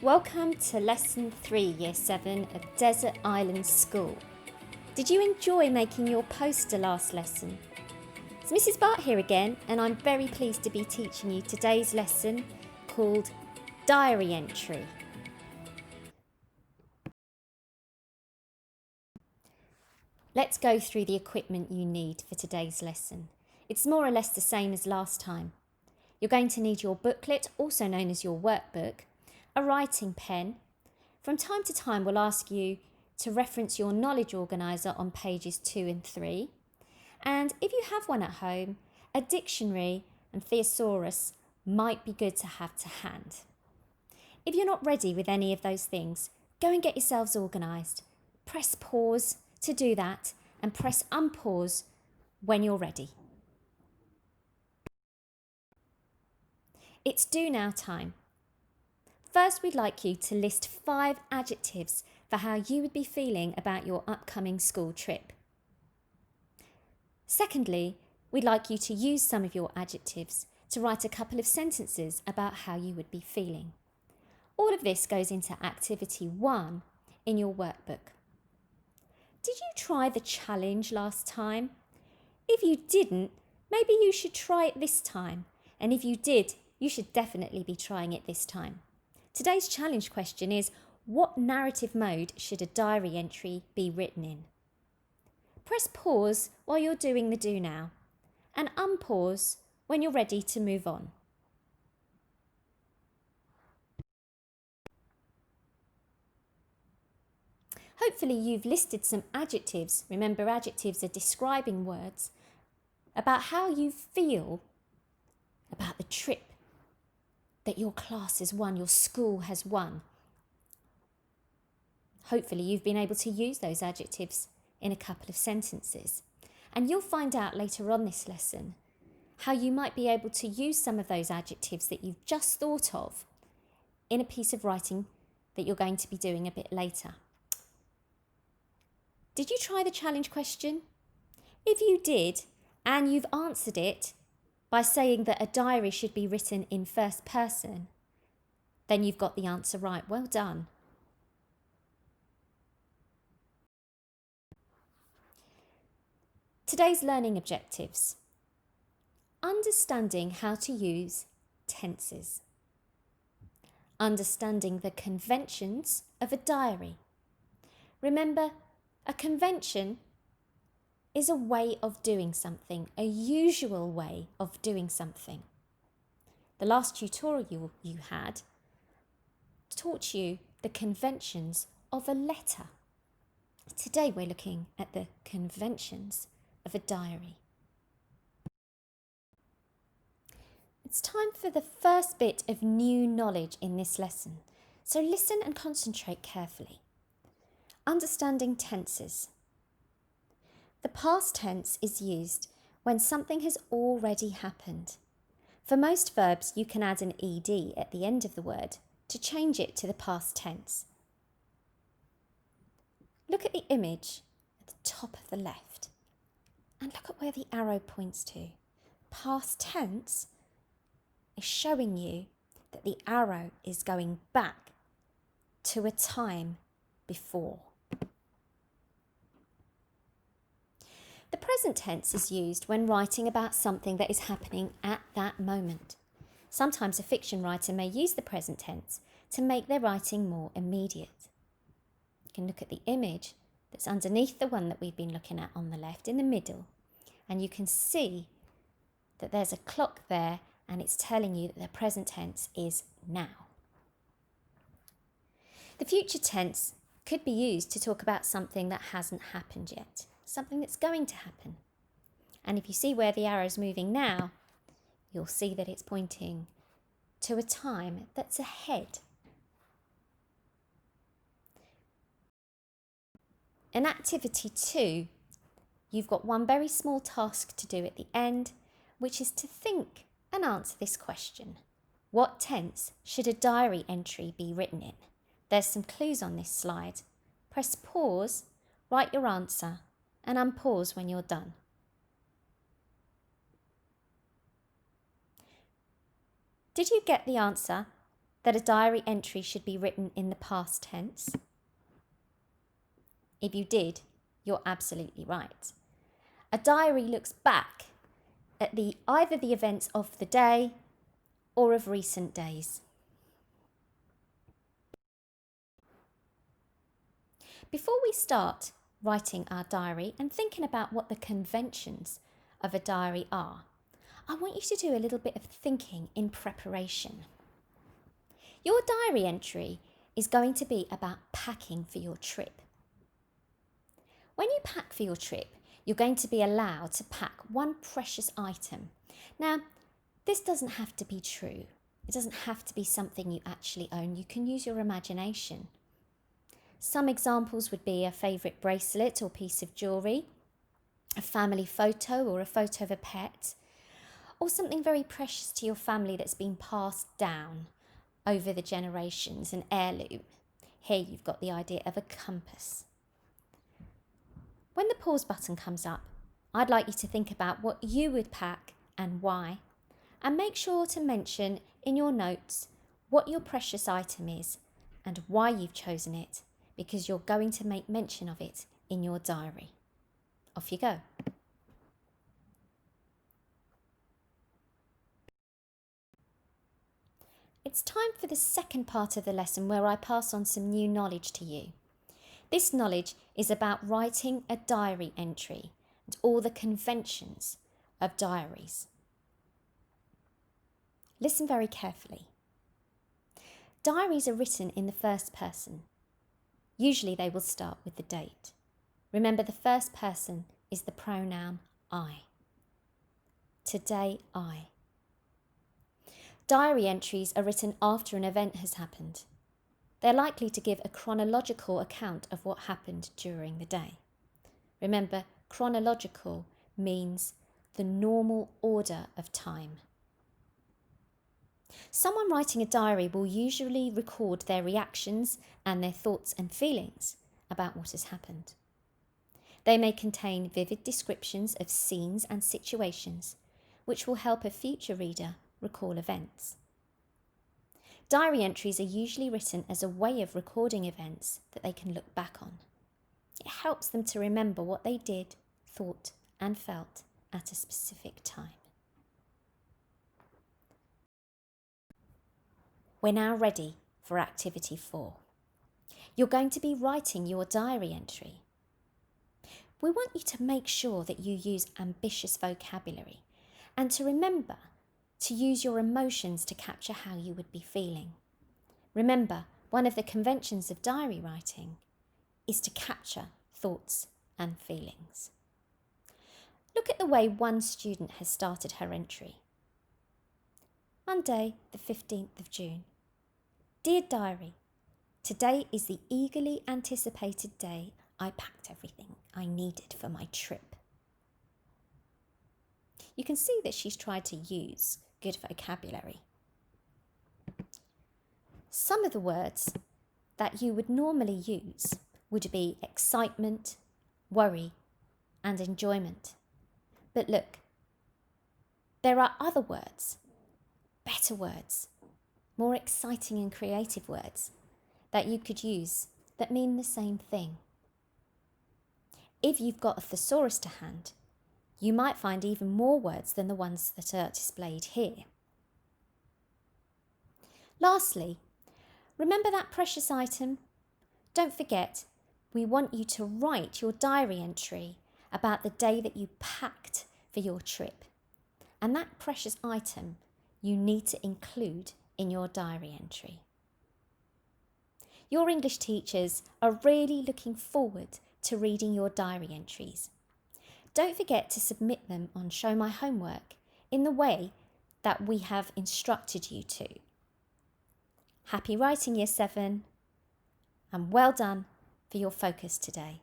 Welcome to Lesson 3, Year 7 of Desert Island School. Did you enjoy making your poster last lesson? It's Mrs. Bart here again, and I'm very pleased to be teaching you today's lesson called Diary Entry. Let's go through the equipment you need for today's lesson. It's more or less the same as last time. You're going to need your booklet, also known as your workbook, a writing pen. From time to time we'll ask you to reference your knowledge organiser on pages 2 and 3. And if you have one at home, a dictionary and thesaurus might be good to have to hand. If you're not ready with any of those things, go and get yourselves organised. Press pause to do that and press unpause when you're ready. It's do now time. First, we'd like you to list 5 adjectives for how you would be feeling about your upcoming school trip. Secondly, we'd like you to use some of your adjectives to write a couple of sentences about how you would be feeling. All of this goes into activity 1 in your workbook. Did you try the challenge last time? If you didn't, maybe you should try it this time. And if you did, you should definitely be trying it this time. Today's challenge question is, what narrative mode should a diary entry be written in? Press pause while you're doing the do now, and unpause when you're ready to move on. Hopefully you've listed some adjectives, remember adjectives are describing words, about how you feel about the trip that your class has won, your school has won. Hopefully you've been able to use those adjectives in a couple of sentences. And you'll find out later on this lesson how you might be able to use some of those adjectives that you've just thought of in a piece of writing that you're going to be doing a bit later. Did you try the challenge question? If you did, and you've answered it by saying that a diary should be written in first person, then you've got the answer right. Well done. Today's learning objectives. Understanding how to use tenses. Understanding the conventions of a diary. Remember, a convention is a way of doing something, a usual way of doing something. The last tutorial you had taught you the conventions of a letter. Today we're looking at the conventions of a diary. It's time for the first bit of new knowledge in this lesson, so listen and concentrate carefully. Understanding tenses. The past tense is used when something has already happened. For most verbs, you can add an ed at the end of the word to change it to the past tense. Look at the image at the top of the left and look at where the arrow points to. Past tense is showing you that the arrow is going back to a time before. The present tense is used when writing about something that is happening at that moment. Sometimes a fiction writer may use the present tense to make their writing more immediate. You can look at the image that's underneath the one that we've been looking at on the left in the middle, and you can see that there's a clock there and it's telling you that the present tense is now. The future tense could be used to talk about something that hasn't happened yet, something that's going to happen. And if you see where the arrow's moving now, you'll see that it's pointing to a time that's ahead. In activity 2, you've got one very small task to do at the end, which is to think and answer this question. What tense should a diary entry be written in? There's some clues on this slide. Press pause, write your answer, and unpause when you're done. Did you get the answer that a diary entry should be written in the past tense? If you did, you're absolutely right. A diary looks back at either the events of the day or of recent days. Before we start writing our diary and thinking about what the conventions of a diary are, I want you to do a little bit of thinking in preparation. Your diary entry is going to be about packing for your trip. When you pack for your trip, you're going to be allowed to pack one precious item. Now, this doesn't have to be true. It doesn't have to be something you actually own. You can use your imagination. Some examples would be a favourite bracelet or piece of jewellery, a family photo or a photo of a pet, or something very precious to your family that's been passed down over the generations, an heirloom. Here you've got the idea of a compass. When the pause button comes up, I'd like you to think about what you would pack and why, and make sure to mention in your notes what your precious item is and why you've chosen it, because you're going to make mention of it in your diary. Off you go. It's time for the second part of the lesson where I pass on some new knowledge to you. This knowledge is about writing a diary entry and all the conventions of diaries. Listen very carefully. Diaries are written in the first person. Usually they will start with the date. Remember, the first person is the pronoun I. Today, I. Diary entries are written after an event has happened. They're likely to give a chronological account of what happened during the day. Remember, chronological means the normal order of time. Someone writing a diary will usually record their reactions and their thoughts and feelings about what has happened. They may contain vivid descriptions of scenes and situations, which will help a future reader recall events. Diary entries are usually written as a way of recording events that they can look back on. It helps them to remember what they did, thought, and felt at a specific time. We're now ready for activity 4. You're going to be writing your diary entry. We want you to make sure that you use ambitious vocabulary and to remember to use your emotions to capture how you would be feeling. Remember, one of the conventions of diary writing is to capture thoughts and feelings. Look at the way one student has started her entry. Monday, the 15th of June. Dear Diary, today is the eagerly anticipated day I packed everything I needed for my trip. You can see that she's tried to use good vocabulary. Some of the words that you would normally use would be excitement, worry, and enjoyment. But look, there are other words, better words, more exciting and creative words that you could use that mean the same thing. If you've got a thesaurus to hand, you might find even more words than the ones that are displayed here. Lastly, remember that precious item? Don't forget, we want you to write your diary entry about the day that you packed for your trip. And that precious item you need to include in your diary entry. Your English teachers are really looking forward to reading your diary entries. Don't forget to submit them on Show My Homework in the way that we have instructed you to. Happy writing, Year 7, and well done for your focus today.